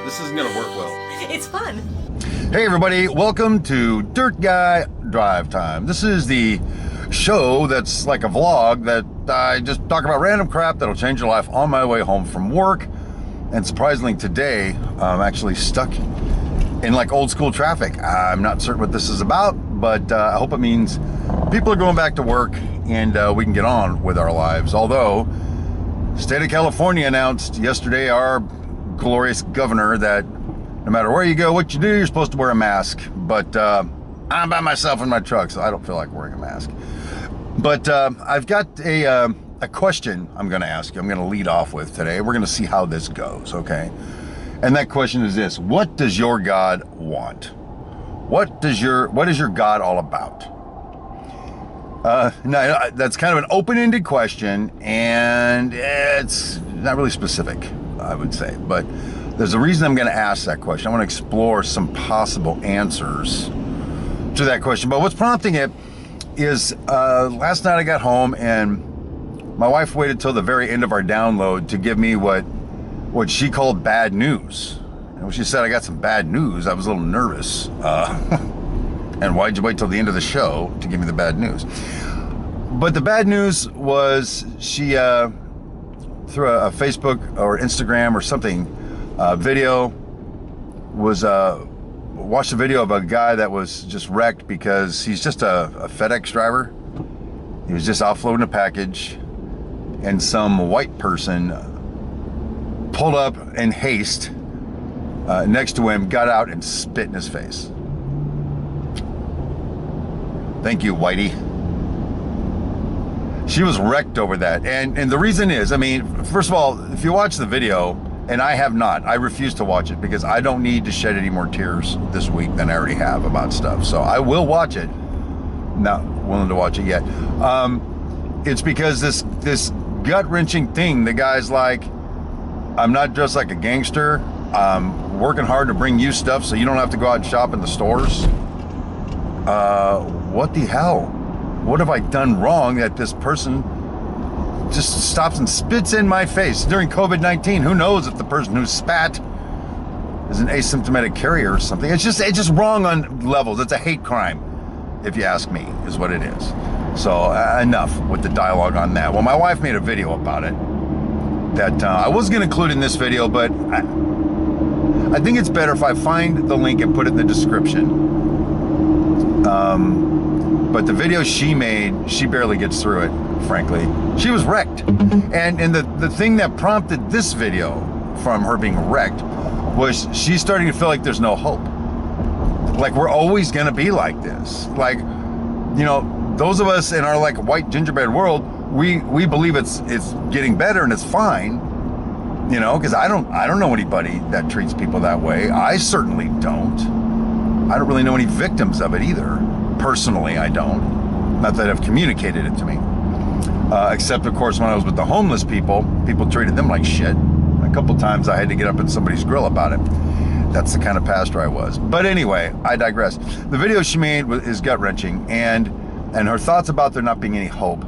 This isn't gonna work well. It's fun. Hey everybody, welcome to Dirt Guy Drive Time. This is the show that's like a vlog that I just talk about random crap that'll change your life on my way home from work. And surprisingly today, I'm actually stuck in like old school traffic. I'm not certain what this is about, but I hope it means people are going back to work and we can get on with our lives. Although, state of California announced yesterday, our glorious governor, that no matter where you go, what you do, you're supposed to wear a mask. But I'm by myself in my truck, so I don't feel like wearing a mask. But I've got a question I'm going to ask you. I'm going to lead off with today. We're going to see how this goes, okay? And that question is this: what does your God want? What is your God all about? Now, that's kind of an open-ended question, and it's not really specific, I would say. But there's a reason I'm going to ask that question. I want to explore some possible answers to that question. But what's prompting it is last night I got home and my wife waited till the very end of our download to give me what she called bad news. And when she said I got some bad news, I was a little nervous. And why'd you wait till the end of the show to give me the bad news? But the bad news was she, through a Facebook or Instagram or something, video, watched a video of a guy that was just wrecked because he's just a FedEx driver. He was just offloading a package, and some white person pulled up in haste next to him, got out and spit in his face. Thank you, Whitey. She was wrecked over that. And the reason is, I mean, first of all, if you watch the video, and I have not, I refuse to watch it because I don't need to shed any more tears this week than I already have about stuff. So I will watch it. Not willing to watch it yet. It's because this gut-wrenching thing, the guy's like, I'm not dressed like a gangster. I'm working hard to bring you stuff so you don't have to go out and shop in the stores. What the hell? What have I done wrong that this person just stops and spits in my face during COVID-19? Who knows if the person who spat is an asymptomatic carrier or something. It's just wrong on levels. It's a hate crime, if you ask me, is what it is. So enough with the dialogue on that. Well, my wife made a video about it that I was going to include in this video, but I think it's better if I find the link and put it in the description. But the video she made, she barely gets through it, frankly. She was wrecked. And the thing that prompted this video from her being wrecked was she's starting to feel like there's no hope. Like we're always gonna be like this. Like, you know, those of us in our like white gingerbread world, we believe it's getting better and it's fine. You know, because I don't know anybody that treats people that way. I certainly don't. I don't really know any victims of it either. Personally, I don't. Not that I've communicated it to me. Except, of course, when I was with the homeless people treated them like shit. A couple times I had to get up in somebody's grill about it. That's the kind of pastor I was. But anyway, I digress. The video she made is gut-wrenching, and her thoughts about there not being any hope.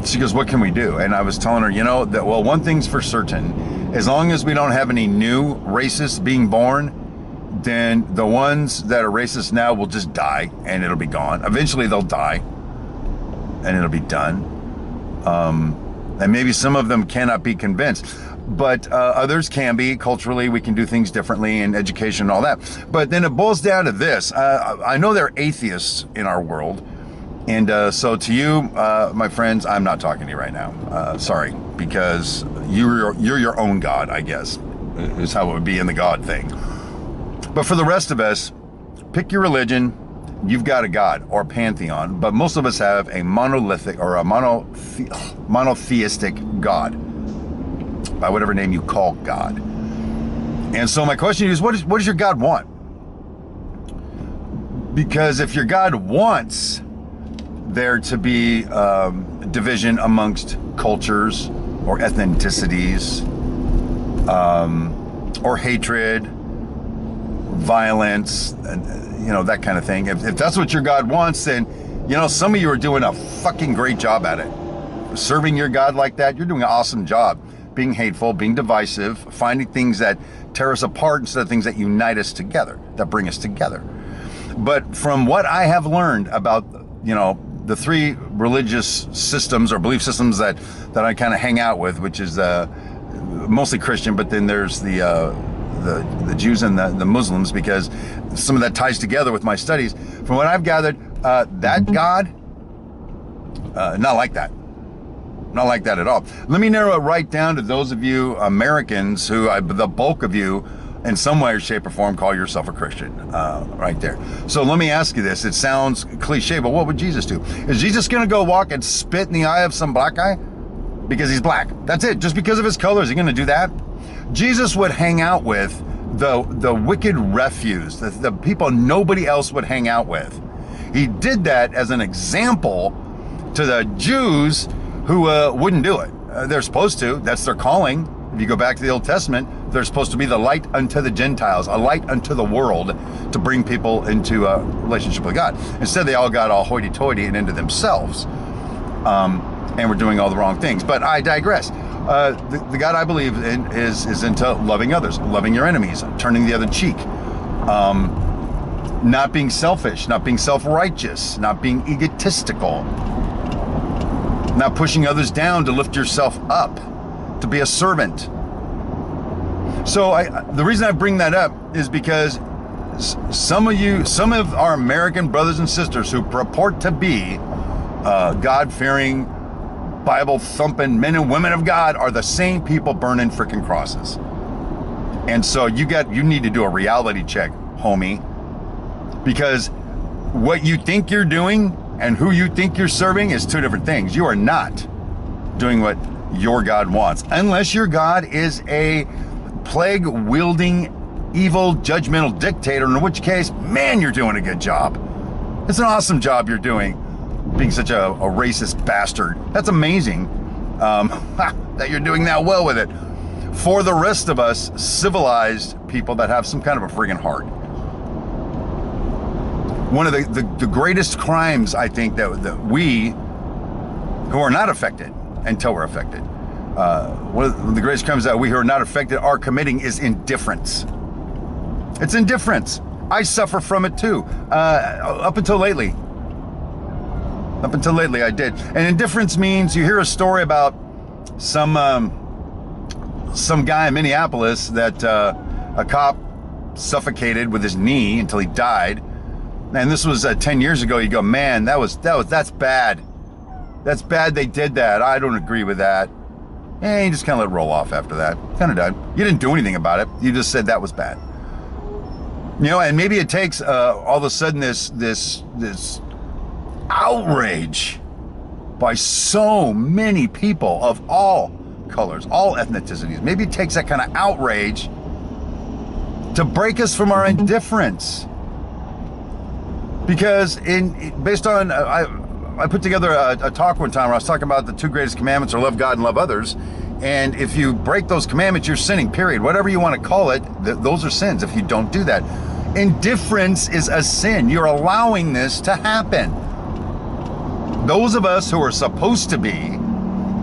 She goes, what can we do? And I was telling her, you know, that, well, one thing's for certain. As long as we don't have any new racists being born, then the ones that are racist now will just die and it'll be gone. Eventually they'll die and it'll be done. And maybe some of them cannot be convinced, but others can be. Culturally, we can do things differently, in education and all that. But then it boils down to this. I know there are atheists in our world. And so to you, my friends, I'm not talking to you right now. Sorry, because you're your own God, I guess, is how it would be in the God thing. But for the rest of us, pick your religion. You've got a God or pantheon, but most of us have a monolithic or a monotheistic God, by whatever name you call God. And so my question is, what does your God want? Because if your God wants there to be division amongst cultures or ethnicities, or hatred, violence, and that kind of thing. If that's what your God wants, then some of you are doing a fucking great job at it. Serving your God like that, you're doing an awesome job. being hateful, being divisive, finding things that tear us apart instead of things that unite us together, that bring us together. But from what I have learned about, the three religious systems or belief systems that I kind of hang out with, which is mostly Christian, but then there's the Jews and the Muslims, because some of that ties together with my studies. From what I've gathered, that God, not like that. Not like that at all. Let me narrow it right down to those of you Americans who, the bulk of you, in some way, shape, or form, call yourself a Christian, right there. So let me ask you this. It sounds cliche, but what would Jesus do? Is Jesus going to go walk and spit in the eye of some black guy? Because he's black. That's it. Just because of his color, is he going to do that? Jesus would hang out with the wicked refuse, the people nobody else would hang out with. He did that as an example to the Jews who wouldn't do it. They're supposed to. That's their calling. If you go back to the Old Testament, they're supposed to be the light unto the Gentiles, a light unto the world, to bring people into a relationship with God. Instead, they all got all hoity-toity and into themselves, and were doing all the wrong things. But I digress. The God I believe in is into loving others, loving your enemies, turning the other cheek, not being selfish, not being self-righteous, not being egotistical, not pushing others down to lift yourself up, to be a servant. So the reason I bring that up is because some of our American brothers and sisters who purport to be God-fearing, Bible-thumping men and women of God are the same people burning freaking crosses. And so you need to do a reality check, homie, because what you think you're doing and who you think you're serving is two different things. You are not doing what your God wants, unless your God is a plague-wielding, evil, judgmental dictator, in which case, man, you're doing a good job. It's an awesome job you're doing, being such a racist bastard. That's amazing that you're doing that well with it. For the rest of us civilized people that have some kind of a friggin' heart, one of the greatest crimes, I think, that we who are not affected until we're affected, one of the greatest crimes that we who are not affected are committing is indifference. It's indifference. I suffer from it too. Up until lately I did. And indifference means you hear a story about some guy in Minneapolis that a cop suffocated with his knee until he died. And this was 10 years ago. You go, man, that's bad. That's bad they did that. I don't agree with that. And you just kind of let it roll off after that. Kind of done. You didn't do anything about it. You just said that was bad. And maybe it takes all of a sudden this outrage by so many people of all colors, all ethnicities. Maybe it takes that kind of outrage to break us from our indifference. Because based on, I put together a talk one time where I was talking about the two greatest commandments are love God and love others. And if you break those commandments, you're sinning, period. Whatever you want to call it, those are sins if you don't do that. Indifference is a sin. You're allowing this to happen. Those of us who are supposed to be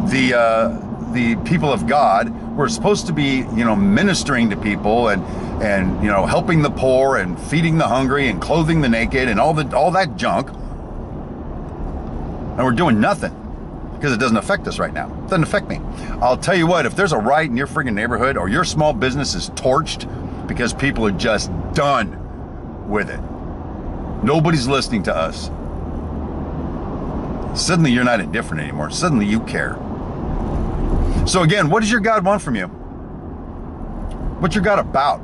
the people of God, we're supposed to be, ministering to people and helping the poor and feeding the hungry and clothing the naked and all that junk. And we're doing nothing because it doesn't affect us right now. It doesn't affect me. I'll tell you what, if there's a riot in your friggin' neighborhood or your small business is torched because people are just done with it, nobody's listening to us, suddenly you're not indifferent anymore. Suddenly you care. So again, what does your God want from you? What's your God about?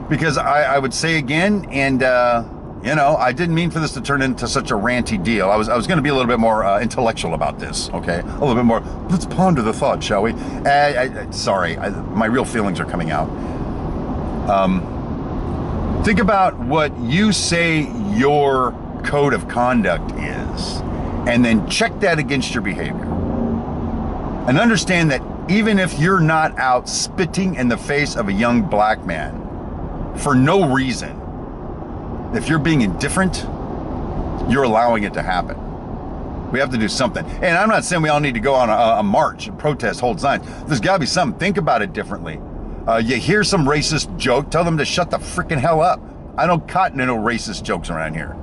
Because I would say again, and I didn't mean for this to turn into such a ranty deal. I was going to be a little bit more intellectual about this, okay? A little bit more, let's ponder the thought, shall we? Sorry, my real feelings are coming out. Think about what you say your code of conduct is, and then check that against your behavior. And understand that even if you're not out spitting in the face of a young black man for no reason, if you're being indifferent, you're allowing it to happen. We have to do something. And I'm not saying we all need to go on a march, a protest, hold signs. There's got to be something. Think about it differently. You hear some racist joke, tell them to shut the freaking hell up. I don't cotton to no racist jokes around here.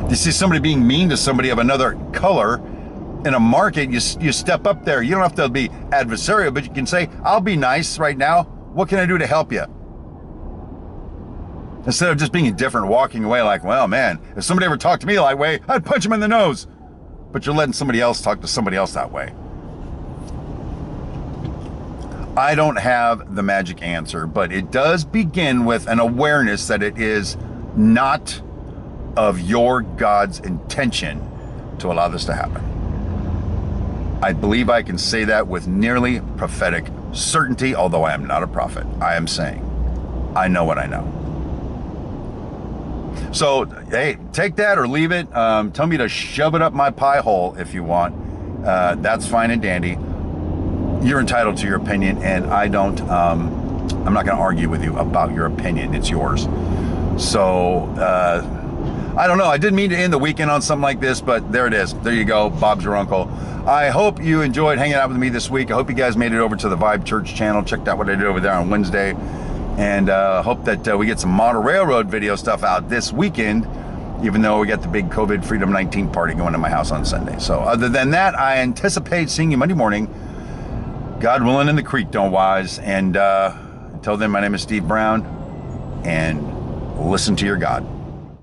You see somebody being mean to somebody of another color in a market, you step up there. You don't have to be adversarial, but you can say, I'll be nice right now. What can I do to help you? Instead of just being indifferent, walking away like, well, man, if somebody ever talked to me that way, I'd punch him in the nose. But you're letting somebody else talk to somebody else that way. I don't have the magic answer, but it does begin with an awareness that it is not of your God's intention to allow this to happen. I believe I can say that with nearly prophetic certainty, although I am not a prophet. I am saying, I know what I know. So, hey, take that or leave it. Tell me to shove it up my pie hole if you want. That's fine and dandy. You're entitled to your opinion, and I'm not going to argue with you about your opinion. It's yours. So, I don't know. I didn't mean to end the weekend on something like this, but there it is. There you go. Bob's your uncle. I hope you enjoyed hanging out with me this week. I hope you guys made it over to the Vibe Church channel. Checked out what I did over there on Wednesday. And hope that we get some Model Railroad video stuff out this weekend, even though we got the big COVID Freedom 19 party going to my house on Sunday. So other than that, I anticipate seeing you Monday morning. God willing, in the creek don't wise. And until then, my name is Steve Brown, and listen to your God.